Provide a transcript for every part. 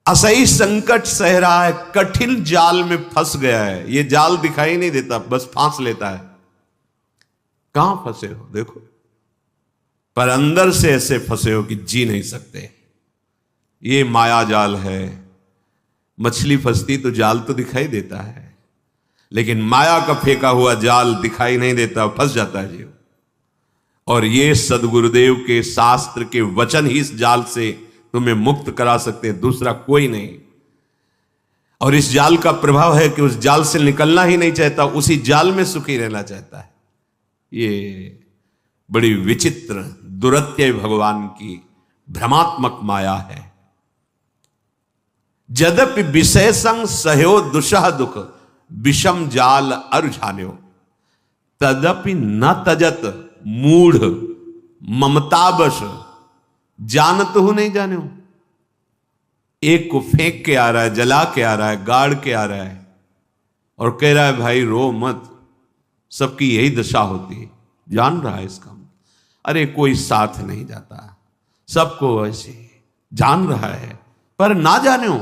असही संकट सह रहा है, कठिन जाल में फंस गया है। ये जाल दिखाई नहीं देता, बस फांस लेता है। कहां फंसे हो देखो, पर अंदर से ऐसे फंसे हो कि जी नहीं सकते। ये माया जाल है। मछली फंसती तो जाल तो दिखाई देता है, लेकिन माया का फेंका हुआ जाल दिखाई नहीं देता, फंस जाता है जीव। और ये सदगुरुदेव के शास्त्र के वचन ही इस जाल से तुम्हें मुक्त करा सकते हैं, दूसरा कोई नहीं। और इस जाल का प्रभाव है कि उस जाल से निकलना ही नहीं चाहता, उसी जाल में सुखी रहना चाहता है। ये बड़ी विचित्र दुरत्य भगवान की भ्रमात्मक माया है। यद्यपि विषय संग सहयो दुषह दुख, विषम जाल अरुझान्यो, तदपि न तजत मूढ़ ममतावश, जानत हो नहीं जाने। एक को फेंक के आ रहा है, जला के आ रहा है, गाड़ के आ रहा है, और कह रहा है भाई रो मत, सबकी यही दशा होती है। जान रहा है इसका, अरे कोई साथ नहीं जाता, सबको ऐसे जान रहा है, पर ना जाने हो,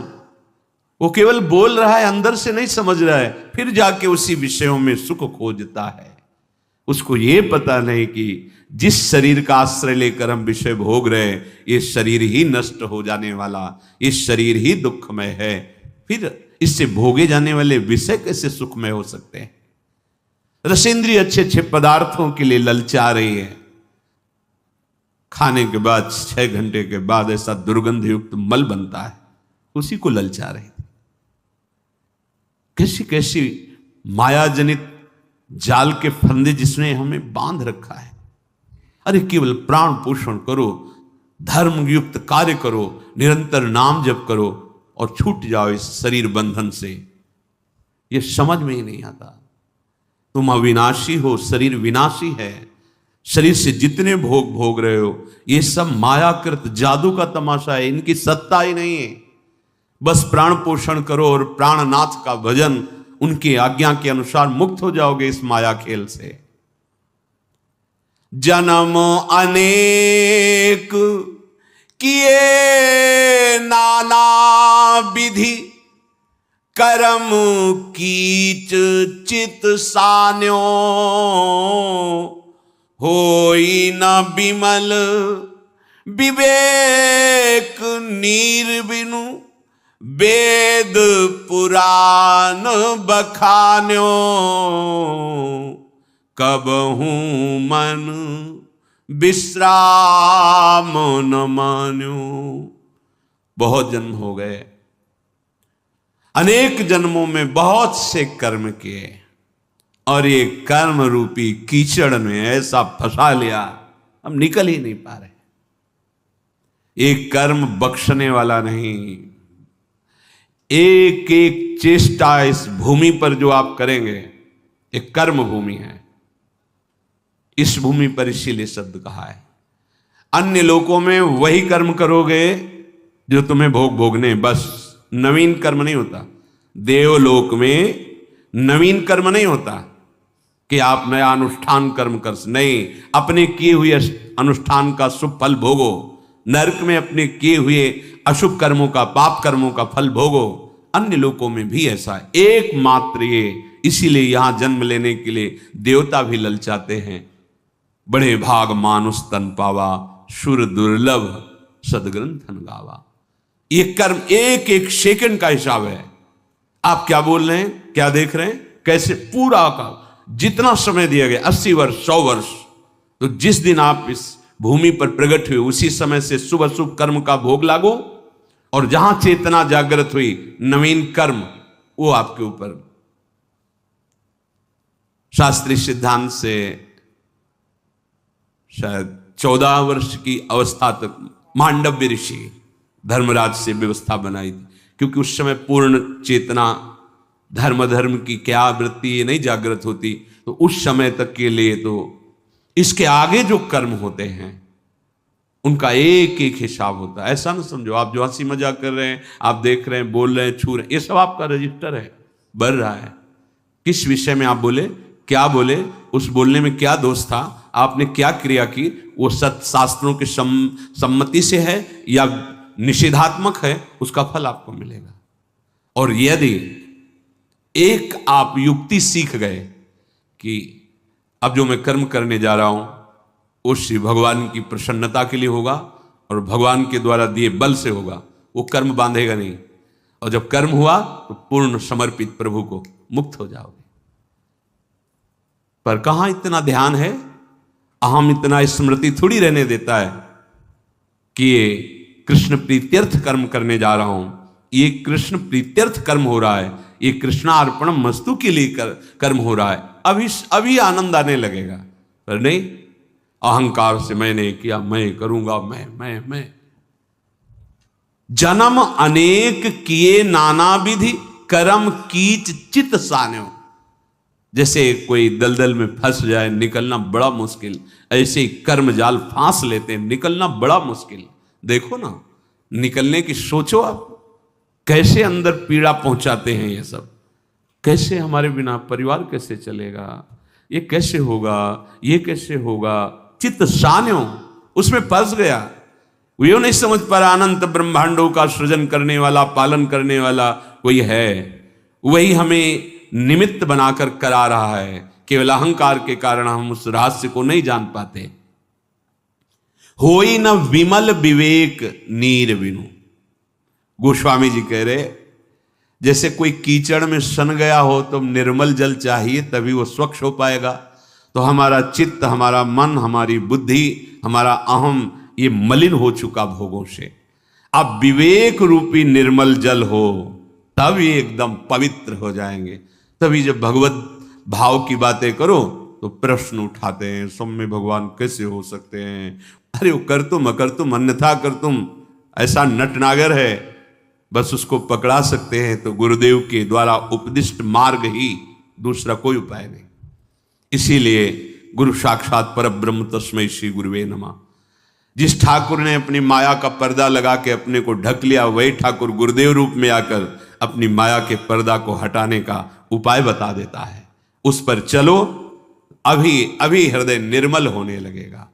वो केवल बोल रहा है, अंदर से नहीं समझ रहा है, फिर जाके उसी विषयों में सुख खोजता है। उसको ये पता नहीं कि जिस शरीर का आश्रय लेकर हम विषय भोग रहे हैं, ये शरीर ही नष्ट हो जाने वाला, ये शरीर ही दुखमय है, फिर इससे भोगे जाने वाले विषय कैसे सुखमय हो सकते हैं। रसेंद्रिय अच्छे अच्छे पदार्थों के लिए ललचा रही है, खाने के बाद 6 घंटे के बाद ऐसा दुर्गंध युक्त मल बनता है, उसी को ललचा रही थी। कैसी कैसी मायाजनित जाल के फंदे जिसने हमें बांध रखा है। अरे केवल प्राण पोषण करो, धर्म युक्त कार्य करो, निरंतर नाम जप करो और छूट जाओ इस शरीर बंधन से। यह समझ में ही नहीं आता। तुम अविनाशी हो, शरीर विनाशी है। शरीर से जितने भोग भोग रहे हो, ये सब मायाकृत जादू का तमाशा है, इनकी सत्ता ही नहीं है। बस प्राण पोषण करो और प्राणनाथ का भजन, उनकी आज्ञा के अनुसार मुक्त हो जाओगे इस माया खेल से। जन्म अनेक किए नाना विधि, कर्म कीच चित सान्यो, होई न बिमल विवेक नीर बिनु, वेद पुराण बखान्यो, कबहू मन विश्राम न मान्यो। बहुत जन्म हो गए, अनेक जन्मों में बहुत से कर्म किए, और ये कर्म रूपी कीचड़ में ऐसा फंसा लिया, हम निकल ही नहीं पा रहे। एक कर्म बख्शने वाला नहीं, एक एक चेष्टा इस भूमि पर जो आप करेंगे, एक कर्म भूमि है। इस भूमि पर इसीलिए शब्द कहा है। अन्य लोकों में वही कर्म करोगे जो तुम्हें भोग भोगने, बस नवीन कर्म नहीं होता। देवलोक में नवीन कर्म नहीं होता कि आप नया अनुष्ठान कर्म कर, नहीं, अपने किए हुए अनुष्ठान का शुभ फल भोगो। नरक में अपने किए हुए अशुभ कर्मों का, पाप कर्मों का फल भोगो। अन्य लोकों में भी ऐसा है, एकमात्र ये। इसीलिए यहां जन्म लेने के लिए देवता भी ललचाते हैं। बड़े भाग मानुष तन पावा, सुर दुर्लभ सदग्रंथन गावा। ये कर्म एक एक सेकंड का हिसाब है। आप क्या बोल रहे हैं, क्या देख रहे हैं, कैसे पूरा का जितना समय दिया गया, 80 वर्ष 100 वर्ष, तो जिस दिन आप इस भूमि पर प्रकट हुए उसी समय से शुभ अशुभ कर्म का भोग लागो, और जहां चेतना जागृत हुई नवीन कर्म वो आपके ऊपर। शास्त्रीय सिद्धांत से शायद 14 वर्ष की अवस्था तक मांडव्य ऋषि धर्मराज से व्यवस्था बनाई थी, क्योंकि उस समय पूर्ण चेतना धर्म की क्या वृत्ति ये नहीं जागृत होती, तो उस समय तक के लिए तो इसके आगे जो कर्म होते हैं उनका एक एक हिसाब होता है। ऐसा ना समझो आप जो हंसी मजाक कर रहे हैं, आप देख रहे हैं, बोल रहे हैं, छू रहे हैं, ये सब आपका रजिस्टर है, बढ़ रहा है। किस विषय में आप बोले, क्या बोले, उस बोलने में क्या दोष था, आपने क्या क्रिया की, वो सत शास्त्रों की सम्मति से है या निषेधात्मक है उसका फल आपको मिलेगा। और यदि एक आप युक्ति सीख गए कि अब जो मैं कर्म करने जा रहा हूं वो श्री भगवान की प्रसन्नता के लिए होगा और भगवान के द्वारा दिए बल से होगा, वो कर्म बांधेगा नहीं, और जब कर्म हुआ तो पूर्ण समर्पित प्रभु को मुक्त हो जाओगे। पर कहां इतना ध्यान है, अहम इतना स्मृति थोड़ी रहने देता है कि ये कृष्ण प्रीत्यर्थ कर्म करने जा रहा हूं, ये कृष्ण प्रीत्यर्थ कर्म हो रहा है, ये कृष्णार्पण मस्तु के लिए कर्म हो रहा है, अभी आनंद आने लगेगा। पर नहीं, अहंकार से मैंने किया, मैं करूंगा, मैं जन्म अनेक किए नाना विधि कर्म कीच चित सान्यो। जैसे कोई दलदल में फंस जाए, निकलना बड़ा मुश्किल, ऐसे ही कर्म जाल फांस लेते हैं, निकलना बड़ा मुश्किल। देखो ना, निकलने की सोचो आप, कैसे अंदर पीड़ा पहुंचाते हैं ये सब। कैसे हमारे बिना परिवार कैसे चलेगा, ये कैसे होगा, ये कैसे होगा। चित्त सान्यो, उसमें फंस गया, वो यूं नहीं समझ पा रहा अनंत ब्रह्मांडों का सृजन करने वाला, पालन करने वाला कोई है, वही हमें निमित्त बनाकर करा रहा है। केवल अहंकार के कारण हम उस रहस्य को नहीं जान पाते। होई न विमल विवेक नीर बिनु। गोस्वामी जी कह रहे, जैसे कोई कीचड़ में सन गया हो तो निर्मल जल चाहिए तभी वो स्वच्छ हो पाएगा। तो हमारा चित्त, हमारा मन, हमारी बुद्धि, हमारा अहम, ये मलिन हो चुका भोगों से। अब विवेक रूपी निर्मल जल हो तब ये एकदम पवित्र हो जाएंगे। तभी जब भगवत भाव की बातें करो तो प्रश्न उठाते हैं, सब में भगवान कैसे हो सकते हैं, अरे वो कर तुम अन्यथा कर तुम, ऐसा नटनागर है, बस उसको पकड़ा सकते हैं तो गुरुदेव के द्वारा उपदिष्ट मार्ग ही, दूसरा कोई उपाय नहीं। इसीलिए गुरु साक्षात परब्रह्म तस्मै श्री गुरुवे नमः। जिस ठाकुर ने अपनी माया का पर्दा लगा के अपने को ढक लिया, वही ठाकुर गुरुदेव रूप में आकर अपनी माया के पर्दा को हटाने का उपाय बता देता है। उस पर चलो, अभी हृदय निर्मल होने लगेगा।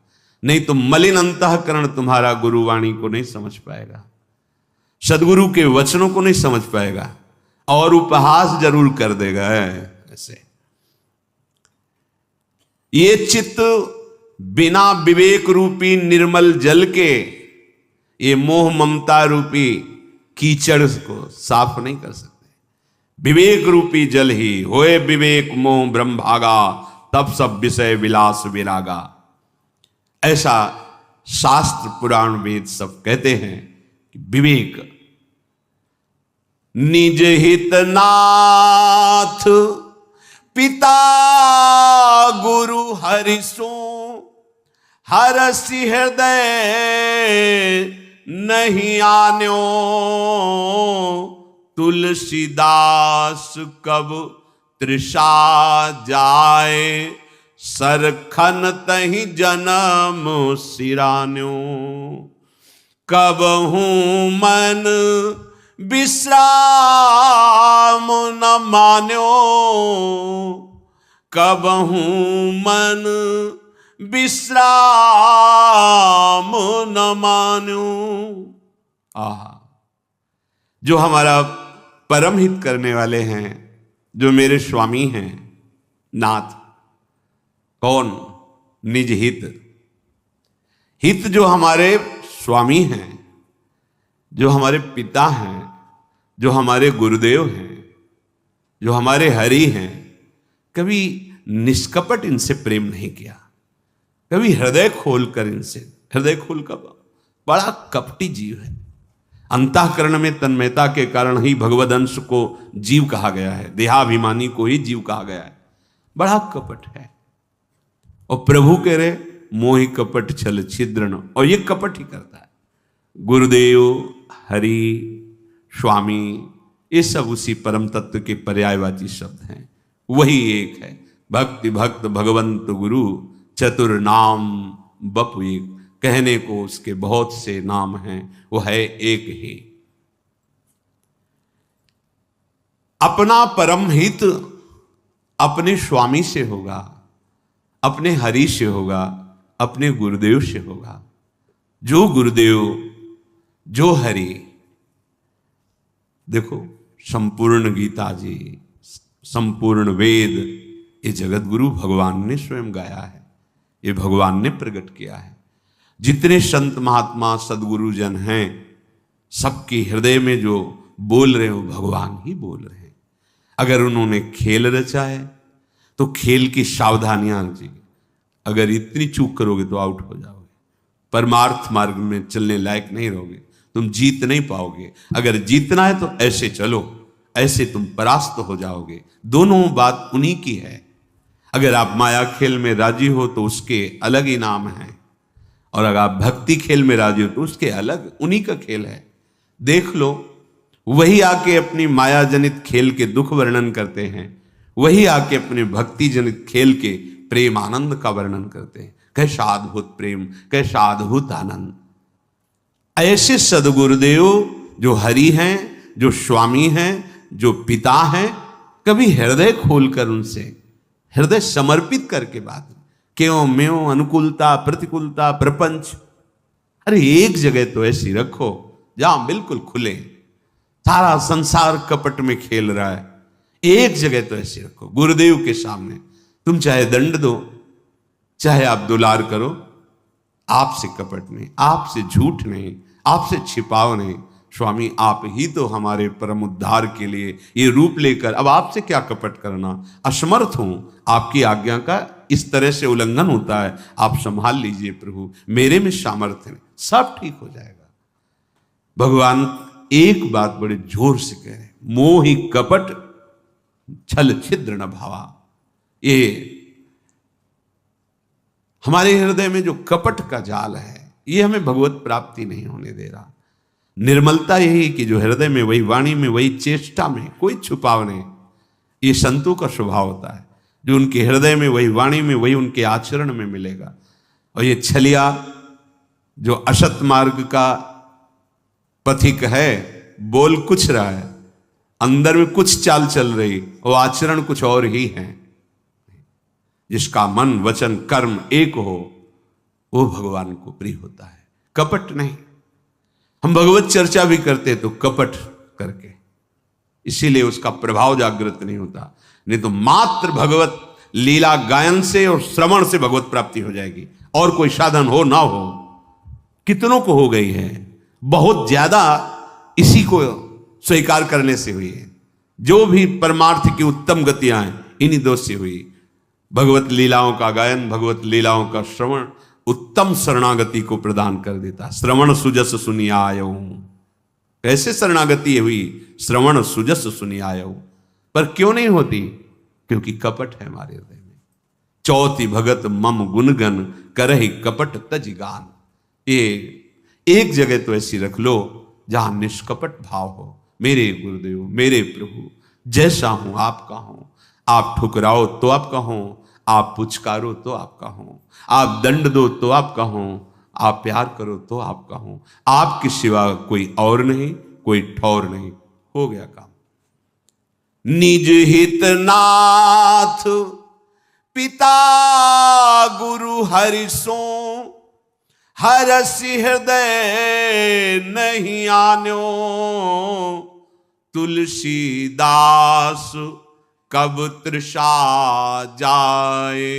नहीं तो मलिन अंतःकरण तुम्हारा गुरुवाणी को नहीं समझ पाएगा, सदगुरु के वचनों को नहीं समझ पाएगा, और उपहास जरूर कर देगा। ऐसे ये चित्त बिना विवेक रूपी निर्मल जल के, ये मोह ममता रूपी कीचड़ को साफ नहीं कर सकते। विवेक रूपी जल ही होए विवेक मोह ब्रह्म भागा, तब सब विषय विलास विरागा। ऐसा शास्त्र पुराण वेद सब कहते हैं कि विवेक निज हित नाथ पिता गुरु हरिसो, हरसि हृदय नहीं आन्यो, तुलसीदास कब तृषा जाए, सरखन तहि जन्म सिरान्यो, कब हूं मन विश्राम न मान्यो, कब हूं मन विश्राम न मान्यो। आहा, जो हमारा परम हित करने वाले हैं, जो मेरे स्वामी हैं, नाथ, कौन? निज हित। हित जो हमारे स्वामी हैं, जो हमारे पिता हैं, जो हमारे गुरुदेव हैं, जो हमारे हरि हैं, कभी निष्कपट इनसे प्रेम नहीं किया, कभी हृदय खोलकर इनसे, हृदय खोलकर, बड़ा कपटी जीव है। अंतःकरण में तन्मयता के कारण ही भगवद अंश को जीव कहा गया है, देहाभिमानी को ही जीव कहा गया है, बड़ा कपट है। और प्रभु कह रहे मोहि कपट छल छिद्रन, और ये कपट ही करता है। गुरुदेव, हरि, स्वामी, ये सब उसी परम तत्व के पर्यायवाची शब्द हैं, वही एक है। भक्ति भक्त भगवंत गुरु चतुर नाम बपु एक, कहने को उसके बहुत से नाम हैं, वो है एक ही। अपना परम हित अपने स्वामी से होगा, अपने हरि से होगा, अपने गुरुदेव से होगा। जो गुरुदेव जो हरि, देखो संपूर्ण गीता जी, संपूर्ण वेद, ये जगत गुरु भगवान ने स्वयं गाया है, ये भगवान ने प्रकट किया है। जितने संत महात्मा सदगुरुजन हैं, सबके हृदय में जो बोल रहे हो भगवान ही बोल रहे हैं। अगर उन्होंने खेल रचा है तो खेल की सावधानियां जी, अगर इतनी चूक करोगे तो आउट हो जाओगे, परमार्थ मार्ग में चलने लायक नहीं रहोगे, तुम जीत नहीं पाओगे। अगर जीतना है तो ऐसे चलो, ऐसे तुम परास्त हो जाओगे। दोनों बात उन्हीं की है। अगर आप माया खेल में राजी हो तो उसके अलग इनाम हैं, और अगर आप भक्ति खेल में राजी हो तो उसके अलग, उन्हीं का खेल है। देख लो, वही आके अपनी माया जनित खेल के दुख वर्णन करते हैं, वही आके अपने भक्ति जनित खेल के प्रेम आनंद का वर्णन करते हैं। कैसा अद्भुत प्रेम, कैसा अद्भुत आनंद। ऐसे सदगुरुदेव जो हरि हैं, जो स्वामी हैं, जो पिता हैं, कभी हृदय खोलकर उनसे हृदय समर्पित करके बात, क्यों म्यों अनुकूलता प्रतिकूलता प्रपंच, अरे एक जगह तो ऐसी रखो जहां बिल्कुल खुले। सारा संसार कपट में खेल रहा है, एक जगह तो ऐसी रखो गुरुदेव के सामने। तुम चाहे दंड दो, चाहे आप दुलार करो, आपसे कपट नहीं, आपसे झूठ नहीं, आपसे छिपाव नहीं। स्वामी आप ही तो हमारे परम उद्धार के लिए ये रूप लेकर, अब आपसे क्या कपट करना, असमर्थ हूं, आपकी आज्ञा का इस तरह से उल्लंघन होता है, आप संभाल लीजिए प्रभु, मेरे में सामर्थ्य है, सब ठीक हो जाएगा। भगवान एक बात बड़े जोर से कह रहे, मोहि कपट छल छिद्र न भावा। ये हमारे हृदय में जो कपट का जाल है, ये हमें भगवत प्राप्ति नहीं होने दे रहा। निर्मलता यही कि जो हृदय में, वही वाणी में, वही चेष्टा में, कोई छुपाव नहीं। ये संतों का स्वभाव होता है, जो उनके हृदय में, वही वाणी में, वही उनके आचरण में मिलेगा। और ये छलिया जो असत मार्ग का पथिक है, बोल कुछ रहा है, अंदर में कुछ चाल चल रही, और आचरण कुछ और ही है। जिसका मन वचन कर्म एक हो, वो भगवान को प्रिय होता है, कपट नहीं। हम भगवत चर्चा भी करते तो कपट करके, इसीलिए उसका प्रभाव जागृत नहीं होता। नहीं तो मात्र भगवत लीला गायन से और श्रवण से भगवत प्राप्ति हो जाएगी, और कोई साधन हो ना हो। कितनों को हो गई है, बहुत ज्यादा इसी को स्वीकार करने से हुई है। जो भी परमार्थ की उत्तम गतियां हैं, इन्हीं दो से हुई। भगवत लीलाओं का गायन, भगवत लीलाओं का श्रवण उत्तम शरणागति को प्रदान कर देता। श्रवण सुजस सुनी आयो, कैसे शरणागति हुई, श्रवण सुजस सुनी आयो। पर क्यों नहीं होती? क्योंकि कपट है हमारे हृदय में। चौथी भगत मम गुणगन करहि कपट तज गान। ये एक जगह तो ऐसी रख लो जहां निष्कपट भाव हो। मेरे गुरुदेव, मेरे प्रभु, जैसा हूं आपका हूं। आप ठुकराओ तो आपका हूं, आप पुचकारो तो आपका हूं, आप दंड दो तो आपका हूं, आप प्यार करो तो आपका हूं। आपके सिवा कोई और नहीं, कोई ठौर नहीं। हो गया काम। निज हित नाथ पिता गुरु हरि सो, हरसि हृदय नहीं आन्यो। तुलसीदास कब तृषा जाए,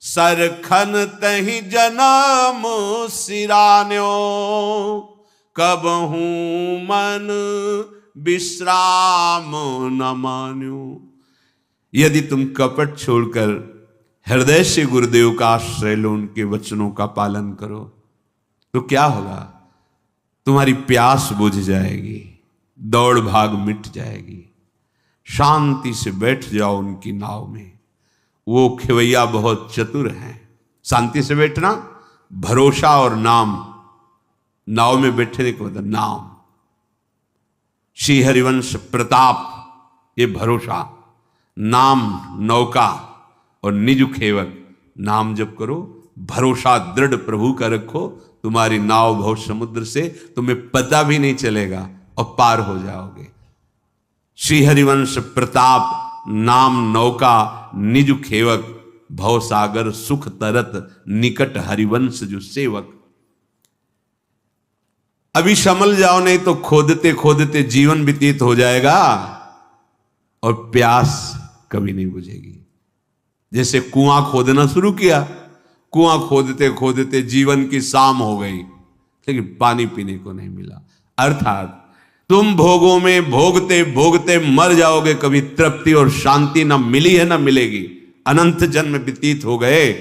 सरखन तहि जन्म सिरान्यो। कब हूं मन विश्राम न मान्यो। यदि तुम कपट छोड़कर हृदय से गुरुदेव का आश्रय लो, उनके वचनों का पालन करो, तो क्या होगा? तुम्हारी प्यास बुझ जाएगी, दौड़ भाग मिट जाएगी। शांति से बैठ जाओ उनकी नाव में। वो खेवैया बहुत चतुर हैं। शांति से बैठना, भरोसा और नाम। नाव में बैठने को मतलब नाम। श्री हरिवंश प्रताप, ये भरोसा, नाम नौका और निज खेवक। नाम जप करो, भरोसा दृढ़ प्रभु का रखो, तुम्हारी नाव बहुत समुद्र से तुम्हें पता भी नहीं चलेगा और पार हो जाओगे। श्री हरिवंश प्रताप, नाम नौका निज खेवक। भवसागर सुख तरत, निकट हरिवंश जो सेवक। अभी संभल जाओ, नहीं तो खोदते खोदते जीवन व्यतीत हो जाएगा और प्यास कभी नहीं बुझेगी। जैसे कुआं खोदना शुरू किया, कुआं खोदते खोदते जीवन की शाम हो गई, लेकिन पानी पीने को नहीं मिला। अर्थात तुम भोगों में भोगते भोगते मर जाओगे, कभी तृप्ति और शांति ना मिली है ना मिलेगी, अनंत जन्म व्यतीत हो गए।